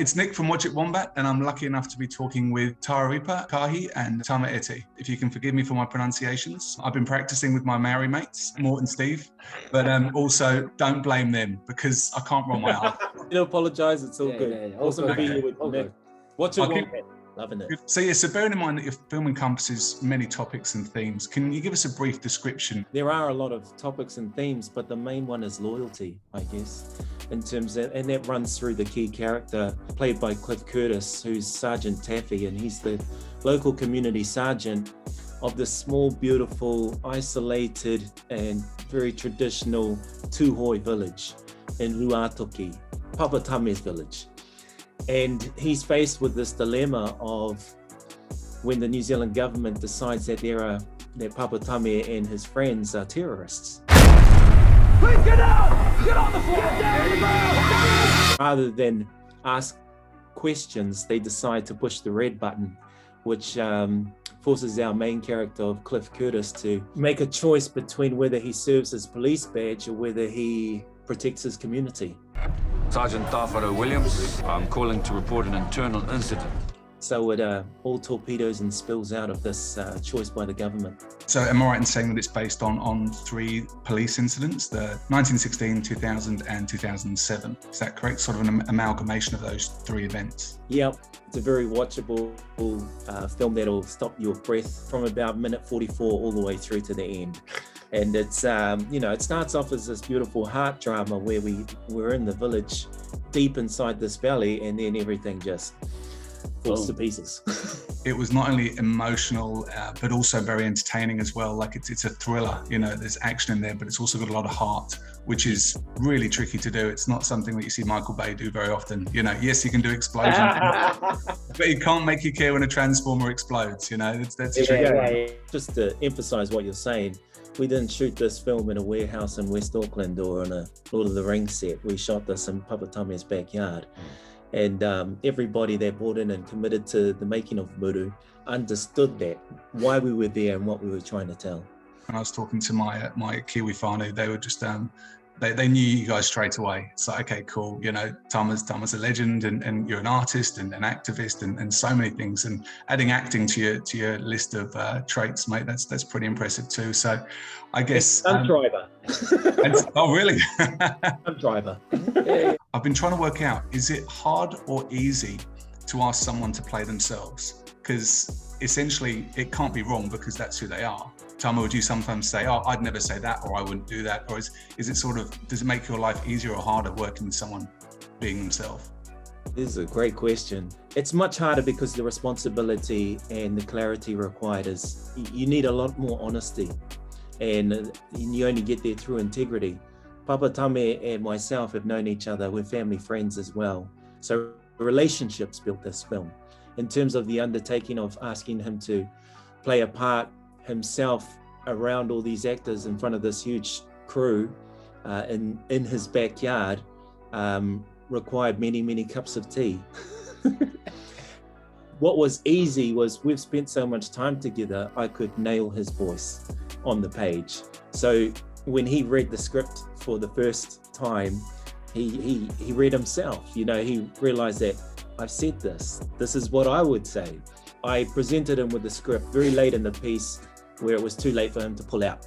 It's Nick from Watch It Wombat, and I'm lucky enough to be talking with Tearepa Kahi and Tame Iti. If you can forgive me for my pronunciations. I've been practicing with my Maori mates, Mort and Steve, but also don't blame them because I can't roll my R. You apologise, it's all good. Yeah. Also, Okay. be with Nick. Watch It Wombat. Loving it. So bearing in mind that your film encompasses many topics and themes, can you give us a brief description? There are a lot of topics and themes, but the main one is loyalty, I guess, in terms of, and that runs through the key character played by Cliff Curtis, who's Sergeant Taffy, and he's the local community sergeant of this small, beautiful, isolated, and very traditional Tuhoi village in Ruatoki, Papa Tame's village. And he's faced with this dilemma of when the New Zealand government decides that that Papa Tame and his friends are terrorists. Please get out! Get on the floor! Get down! Rather than ask questions, they decide to push the red button, which forces our main character of Cliff Curtis to make a choice between whether he serves his police badge or whether he protects his community. Sergeant Tawharau Williams, I'm calling to report an internal incident. So it all torpedoes and spills out of this choice by the government. So am I right in saying that it's based on three police incidents, the 1916, 2000 and 2007? Is that correct? Sort of an amalgamation of those three events? Yep, it's a very watchable film that'll stop your breath from about minute 44 all the way through to the end. And it's, it starts off as this beautiful heart drama where we're in the village deep inside this valley, and then everything just falls to pieces. It was not only emotional, but also very entertaining as well. Like it's a thriller, there's action in there, but it's also got a lot of heart, which is really tricky to do. It's not something that you see Michael Bay do very often. Yes, he can do explosions, but he can't make you care when a transformer explodes. That's tricky. Just to emphasize what you're saying, we didn't shoot this film in a warehouse in West Auckland or on a Lord of the Rings set. We shot this in Papa Tame's backyard. And everybody that bought in and committed to the making of Muru understood that, why we were there and what we were trying to tell. When I was talking to my Kiwi whānau, they were just, they knew you guys straight away. It's like, okay, cool, Tama's a legend and you're an artist and an activist and so many things. And adding acting to your list of traits, mate, that's pretty impressive too. So I guess... Stunt driver. Oh, really? Stunt driver. I've been trying to work out, is it hard or easy to ask someone to play themselves? Because essentially it can't be wrong because that's who they are. Tame, would you sometimes say, oh, I'd never say that, or I wouldn't do that? Or is it sort of, does it make your life easier or harder working with someone being themselves? This is a great question. It's much harder because the responsibility and the clarity required is, you need a lot more honesty, and you only get there through integrity. Papa Tame and myself have known each other. We're family friends as well. So relationships built this film. In terms of the undertaking of asking him to play a part himself around all these actors in front of this huge crew in his backyard required many, many cups of tea. What was easy was we've spent so much time together, I could nail his voice on the page. So when he read the script for the first time, he read himself. He realized that I've said this is what I would say. I presented him with the script very late in the piece where it was too late for him to pull out.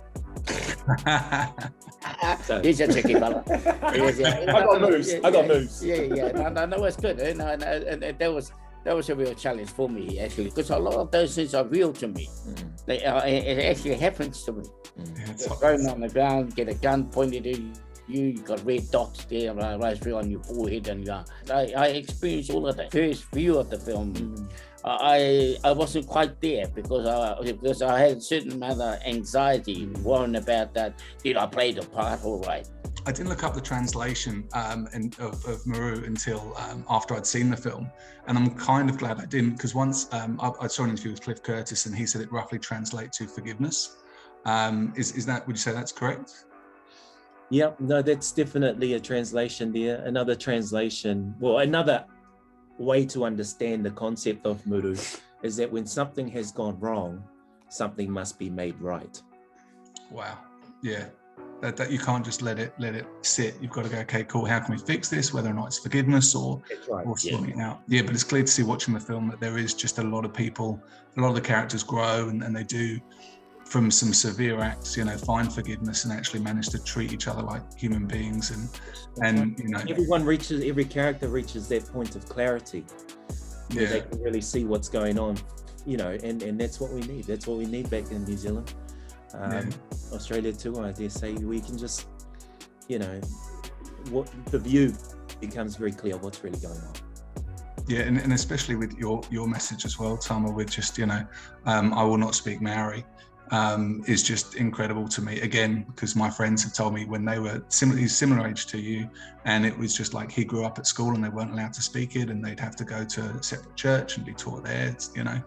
So, he's a tricky fella. I got moves. Yeah. No, it's good. And that was a real challenge for me, actually, because a lot of those things are real to me. It actually happens to me. Thrown on the ground, get a gun pointed at you got red dots there right through on your forehead, and I experienced all of that. First view of the film, I wasn't quite there because I had a certain amount of anxiety, worrying about that. Did I play the part all right? I didn't look up the translation of Muru until after I'd seen the film, and I'm kind of glad I didn't, because once I saw an interview with Cliff Curtis and he said it roughly translates to forgiveness. Is that, would you say that's correct? Yeah, no, that's definitely a translation there. Another translation, well, another way to understand the concept of Muru is that when something has gone wrong, something must be made right. Wow. Yeah. that you can't just let it sit. You've got to go, okay, cool, how can we fix this, whether or not it's forgiveness or sorting it out. Yeah, but it's clear to see watching the film that there is just a lot of people, a lot of the characters grow, and they do, from some severe acts, you know, find forgiveness and actually manage to treat each other like human beings. And you know, every character reaches that point of clarity where they can really see what's going on, you know, and that's what we need. That's what we need back in New Zealand. Australia too, I dare say. We can just, you know, what the view becomes very clear what's really going on. Yeah, and especially with your message as well, Tama, with just, you know, I will not speak Maori, is just incredible to me. Again, because my friends have told me when they were similar age to you, and it was just like he grew up at school and they weren't allowed to speak it, and they'd have to go to a separate church and be taught there, you know.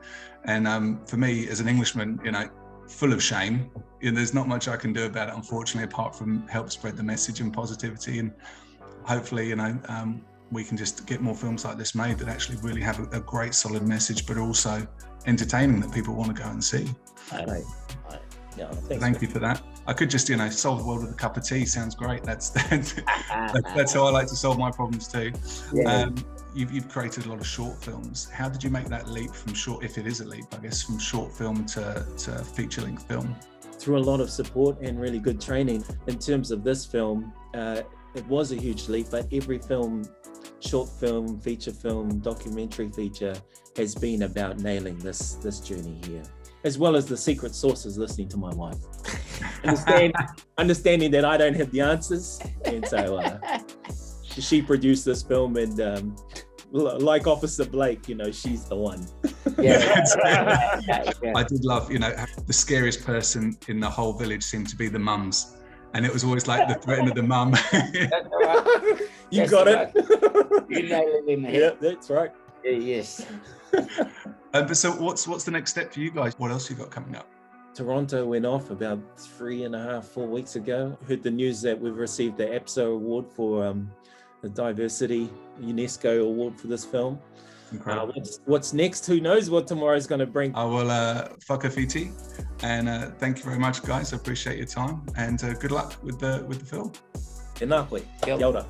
And for me as an Englishman, you know, full of shame, and there's not much I can do about it, unfortunately, apart from help spread the message and positivity. And hopefully, you know, we can just get more films like this made that actually really have a great solid message, but also entertaining that people want to go and see. Thank you for that. I could just, you know, solve the world with a cup of tea. Sounds great. That's how I like to solve my problems too. You've created a lot of short films. How did you make that leap from short, if it is a leap, I guess, from short film to feature-length film? Through a lot of support and really good training. In terms of this film, it was a huge leap, but every film, short film, feature film, documentary feature, has been about nailing this journey here, as well as the secret sources, listening to my wife. Understanding that I don't have the answers, and so she produced this film, and like Officer Blake, you know, she's the one. I did love, you know, the scariest person in the whole village seemed to be the mums, and it was always like the threat of the mum. You got it. You nailed it in the head. Yeah, that's right. Yes. But so what's the next step for you guys? What else you got coming up? Toronto went off about 3.5-4 weeks ago. Heard the news that we've received the APSO award for the Diversity UNESCO award for this film. What's next? Who knows what tomorrow's going to bring? I will whakawhiti, and thank you very much, guys. I appreciate your time, and good luck with the film. Enakwe. Kia ora.